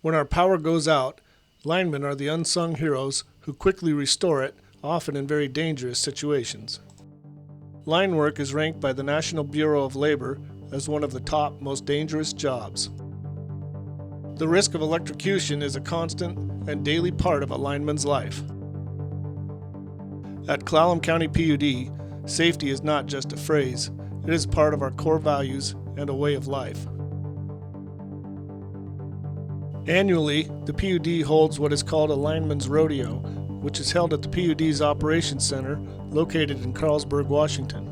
When our power goes out, linemen are the unsung heroes who quickly restore it, often in very dangerous situations. Line work is ranked by the National Bureau of Labor as one of the top most dangerous jobs. The risk of electrocution is a constant and daily part of a lineman's life. At Clallam County PUD, safety is not just a phrase, it is part of our core values and a way of life. Annually, the PUD holds what is called a Lineman's Rodeo, which is held at the PUD's Operations Center located in Carlsbad, Washington.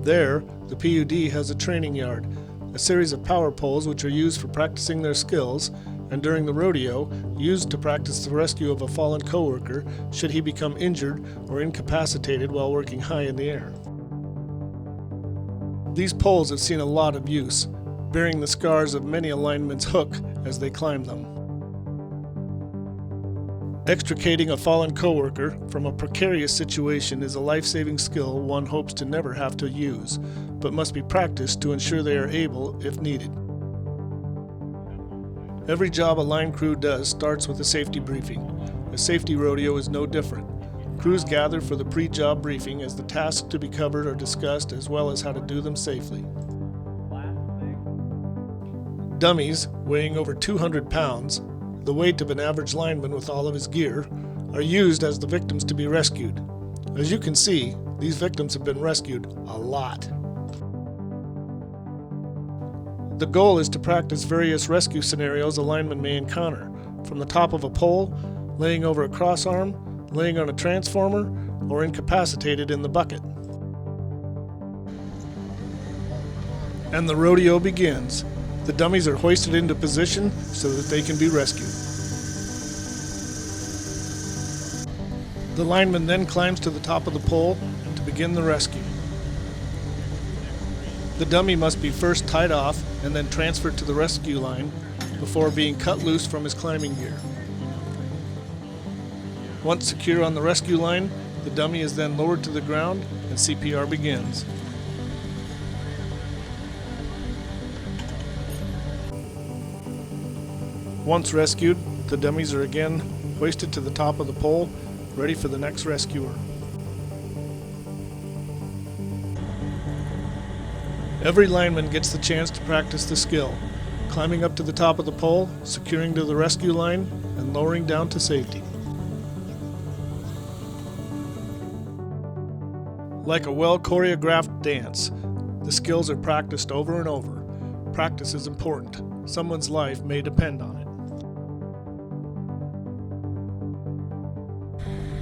There, the PUD has a training yard, a series of power poles which are used for practicing their skills, and during the rodeo, used to practice the rescue of a fallen coworker should he become injured or incapacitated while working high in the air. These poles have seen a lot of use, bearing the scars of many a lineman's hook as they climb them. Extricating a fallen coworker from a precarious situation is a life-saving skill one hopes to never have to use, but must be practiced to ensure they are able if needed. Every job a line crew does starts with a safety briefing. A safety rodeo is no different. Crews gather for the pre-job briefing as the tasks to be covered are discussed as well as how to do them safely. Dummies, weighing over 200 pounds, the weight of an average lineman with all of his gear, are used as the victims to be rescued. As you can see, these victims have been rescued a lot. The goal is to practice various rescue scenarios a lineman may encounter, from the top of a pole, laying over a crossarm, laying on a transformer, or incapacitated in the bucket. And the rodeo begins. The dummies are hoisted into position so that they can be rescued. The lineman then climbs to the top of the pole to begin the rescue. The dummy must be first tied off and then transferred to the rescue line before being cut loose from his climbing gear. Once secure on the rescue line, the dummy is then lowered to the ground and CPR begins. Once rescued, the dummies are again hoisted to the top of the pole, ready for the next rescuer. Every lineman gets the chance to practice the skill, climbing up to the top of the pole, securing to the rescue line, and lowering down to safety. Like a well-choreographed dance, the skills are practiced over and over. Practice is important. Someone's life may depend on it.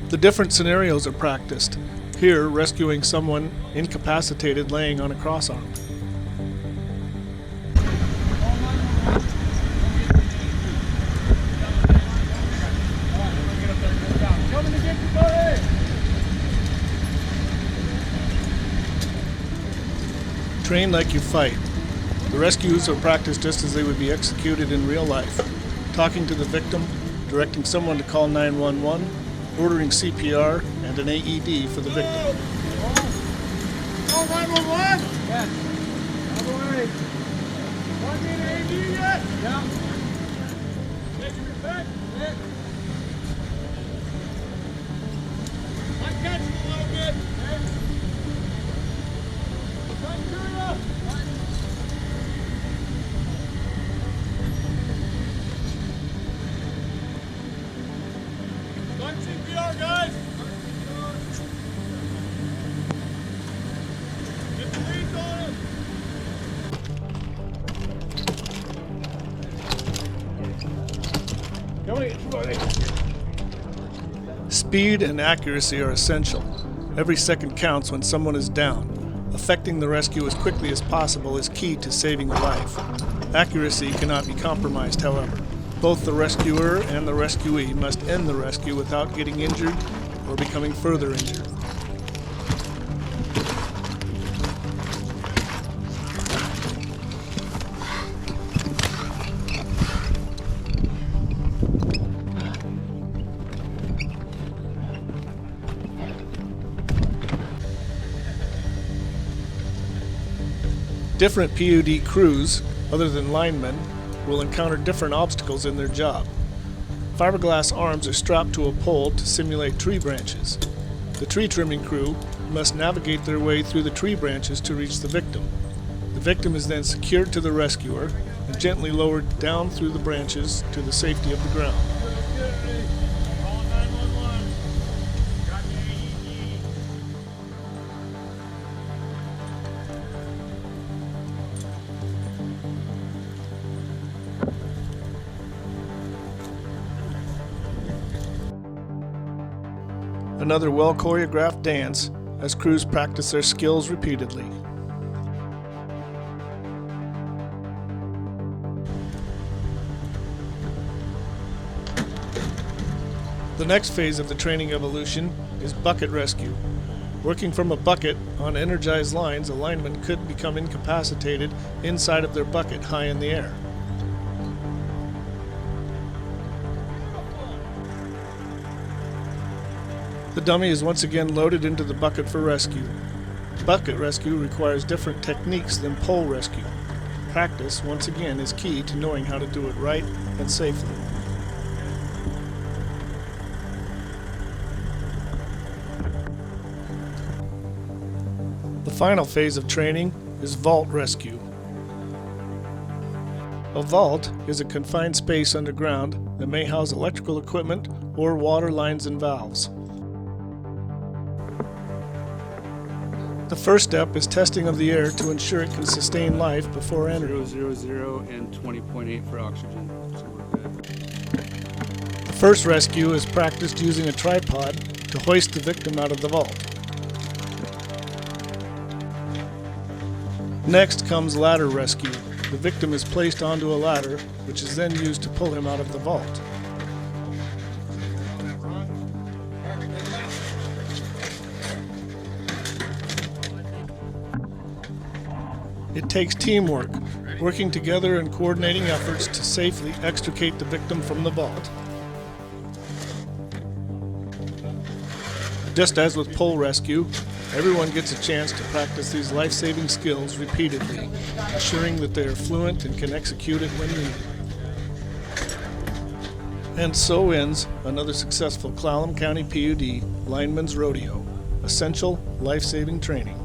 The different scenarios are practiced. Here, rescuing someone incapacitated laying on a crossarm. Train like you fight. The rescues are practiced just as they would be executed in real life. Talking to the victim, directing someone to call 911, ordering CPR, and an AED for the victim. Call 911? Yes. Don't worry. Want me an AED yet? Yeah. Taking your back. Yeah. I'm catching a little bit. Okay. Come to you. Start CPR, guys. Get the leads on it. Speed and accuracy are essential. Every second counts when someone is down. Effecting the rescue as quickly as possible is key to saving a life. Accuracy cannot be compromised, however. Both the rescuer and the rescuee must end the rescue without getting injured or becoming further injured. Different PUD crews other than linemen, will encounter different obstacles in their job. Fiberglass arms are strapped to a pole to simulate tree branches. The tree trimming crew must navigate their way through the tree branches to reach the victim. The victim is then secured to the rescuer and gently lowered down through the branches to the safety of the ground. Call 911. Got the AED. Another well-choreographed dance as crews practice their skills repeatedly. The next phase of the training evolution is bucket rescue. Working from a bucket on energized lines, a lineman could become incapacitated inside of their bucket high in the air. The dummy is once again loaded into the bucket for rescue. Bucket rescue requires different techniques than pole rescue. Practice, once again, is key to knowing how to do it right and safely. The final phase of training is vault rescue. A vault is a confined space underground that may house electrical equipment or water lines and valves. The first step is testing of the air to ensure it can sustain life before entering. 000 and 20.8 for oxygen. So we're good. The first rescue is practiced using a tripod to hoist the victim out of the vault. Next comes ladder rescue. The victim is placed onto a ladder, which is then used to pull him out of the vault. It takes teamwork, working together and coordinating efforts to safely extricate the victim from the vault. Just as with pole rescue, everyone gets a chance to practice these life-saving skills repeatedly, ensuring that they are fluent and can execute it when needed. And so ends another successful Clallam County PUD Lineman's Rodeo, essential life-saving training.